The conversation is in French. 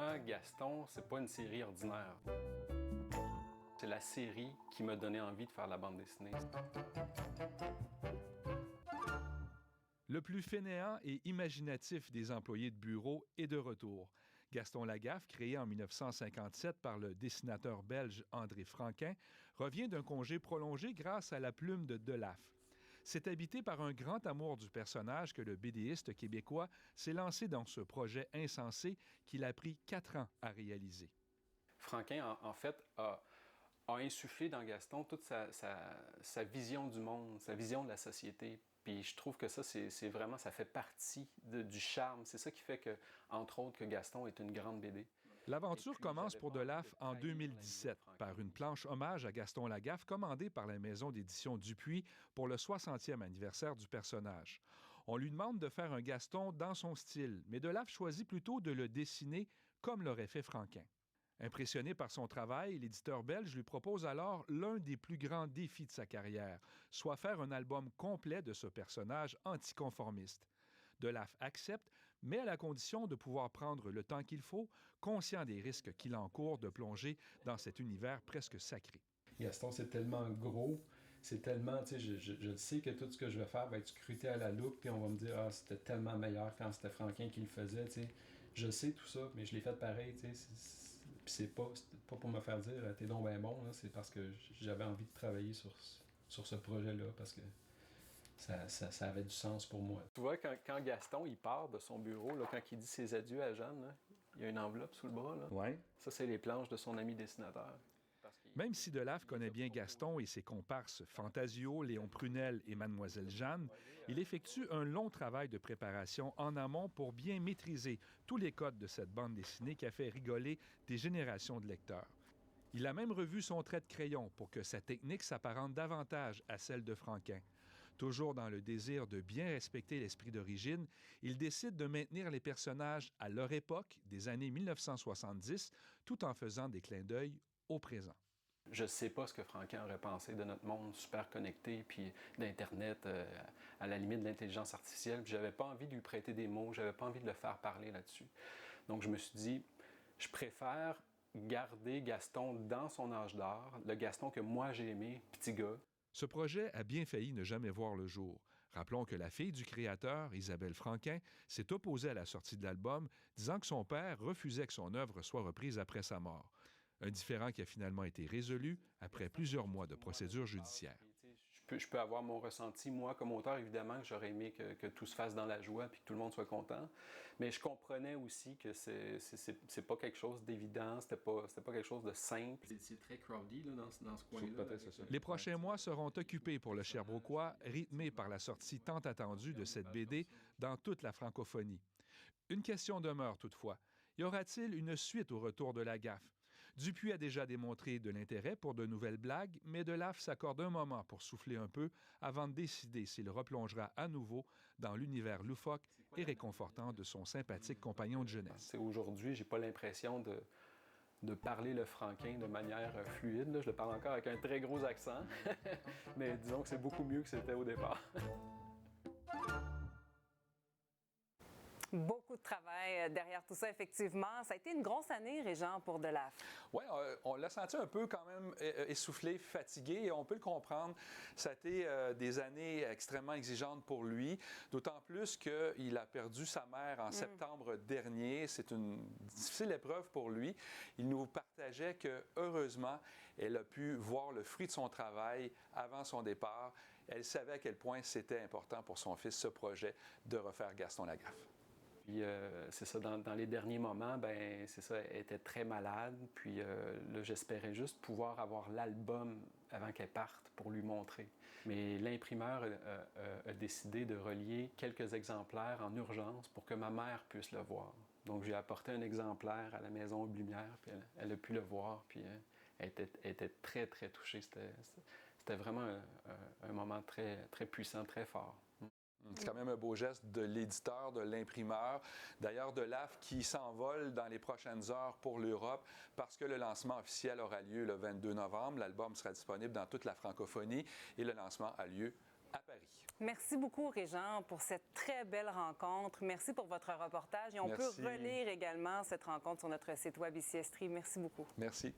moi, Gaston, c'est pas une série ordinaire. C'est la série qui m'a donné envie de faire la bande dessinée. Le plus fainéant et imaginatif des employés de bureau est de retour. Gaston Lagaffe, créé en 1957 par le dessinateur belge André Franquin, revient d'un congé prolongé grâce à la plume de Delaffe. C'est habité par un grand amour du personnage que le BDiste québécois s'est lancé dans ce projet insensé qu'il a pris 4 ans à réaliser. Franquin, en fait, a insufflé dans Gaston toute sa vision du monde, sa vision de la société. Puis je trouve que ça, c'est vraiment, ça fait partie du charme. C'est ça qui fait que, entre autres, que Gaston est une grande BD. L'aventure commence pour Delaffe en 2017 par une planche hommage à Gaston Lagaffe commandée par la maison d'édition Dupuis pour le 60e anniversaire du personnage. On lui demande de faire un Gaston dans son style, mais Delaffe choisit plutôt de le dessiner comme l'aurait fait Franquin. Impressionné par son travail, l'éditeur belge lui propose alors l'un des plus grands défis de sa carrière, soit faire un album complet de ce personnage anticonformiste. Delaffe accepte, mais à la condition de pouvoir prendre le temps qu'il faut, conscient des risques qu'il encourt de plonger dans cet univers presque sacré. Gaston, c'est tellement gros, c'est tellement, tu sais, je sais que tout ce que je vais faire va être scruté à la loupe, puis on va me dire, ah, c'était tellement meilleur quand c'était Franquin qui le faisait, tu sais. Je sais tout ça, mais je l'ai fait pareil, tu sais. Puis c'est pas pour me faire dire, t'es donc ben bon, là, c'est parce que j'avais envie de travailler sur ce projet-là, parce que ça avait du sens pour moi. Tu vois, quand Gaston il part de son bureau, là, quand il dit ses adieux à Jeanne, là, il y a une enveloppe sous le bras. Là. Ouais. Ça, c'est les planches de son ami dessinateur. Même si Delaffe connaît bien Gaston et ses comparses Fantasio, Léon Prunel et Mademoiselle Jeanne, il effectue un long travail de préparation en amont pour bien maîtriser tous les codes de cette bande dessinée qui a fait rigoler des générations de lecteurs. Il a même revu son trait de crayon pour que sa technique s'apparente davantage à celle de Franquin. Toujours dans le désir de bien respecter l'esprit d'origine, il décide de maintenir les personnages à leur époque, des années 1970, tout en faisant des clins d'œil au présent. Je sais pas ce que Franquin aurait pensé de notre monde super connecté, puis d'Internet, à la limite de l'intelligence artificielle. Puis j'avais pas envie de lui prêter des mots, j'avais pas envie de le faire parler là-dessus. Donc je me suis dit, je préfère garder Gaston dans son âge d'or, le Gaston que moi j'ai aimé, petit gars. Ce projet a bien failli ne jamais voir le jour. Rappelons que la fille du créateur, Isabelle Franquin, s'est opposée à la sortie de l'album, disant que son père refusait que son œuvre soit reprise après sa mort. Un différend qui a finalement été résolu après plusieurs mois de procédure judiciaire. Je peux avoir mon ressenti, moi, comme auteur, évidemment, que j'aurais aimé que tout se fasse dans la joie puis que tout le monde soit content. Mais je comprenais aussi que c'est pas quelque chose d'évident, c'était pas quelque chose de simple. C'est très crowded là, dans ce coin-là. Les prochains mois seront occupés pour le Sherbrookeois, rythmés par la sortie tant attendue de cette BD dans toute la francophonie. Une question demeure toutefois. Y aura-t-il une suite au retour de Lagaffe? Dupuis a déjà démontré de l'intérêt pour de nouvelles blagues, mais Delaffe s'accorde un moment pour souffler un peu avant de décider s'il replongera à nouveau dans l'univers loufoque et réconfortant de son sympathique compagnon de jeunesse. Aujourd'hui, j'ai pas l'impression de parler le franquin de manière fluide. Là. Je le parle encore avec un très gros accent, mais disons que c'est beaucoup mieux que c'était au départ. Beaucoup de travail derrière tout ça, effectivement. Ça a été une grosse année, Régent, pour Delaffe. Oui, on l'a senti un peu quand même essoufflé, fatigué, et on peut le comprendre. Ça a été des années extrêmement exigeantes pour lui, d'autant plus qu'il a perdu sa mère en septembre dernier. C'est une difficile épreuve pour lui. Il nous partageait que, heureusement, elle a pu voir le fruit de son travail avant son départ. Elle savait à quel point c'était important pour son fils, ce projet de refaire Gaston Lagaffe. Puis c'est ça, dans les derniers moments, ben c'est ça, elle était très malade. Puis là, j'espérais juste pouvoir avoir l'album avant qu'elle parte pour lui montrer. Mais l'imprimeur a décidé de relier quelques exemplaires en urgence pour que ma mère puisse le voir. Donc j'ai apporté un exemplaire à la Maison aux Lumières, puis elle a pu le voir, puis elle était très, très touchée. C'était vraiment un moment très, très puissant, très fort. C'est quand même un beau geste de l'éditeur, de l'imprimeur. D'ailleurs, Delaffe qui s'envole dans les prochaines heures pour l'Europe parce que le lancement officiel aura lieu le 22 novembre. L'album sera disponible dans toute la francophonie et le lancement a lieu à Paris. Merci beaucoup, Régent, pour cette très belle rencontre. Merci pour votre reportage. Et on peut relire également cette rencontre sur notre site web ici Estrie. Merci beaucoup. Merci.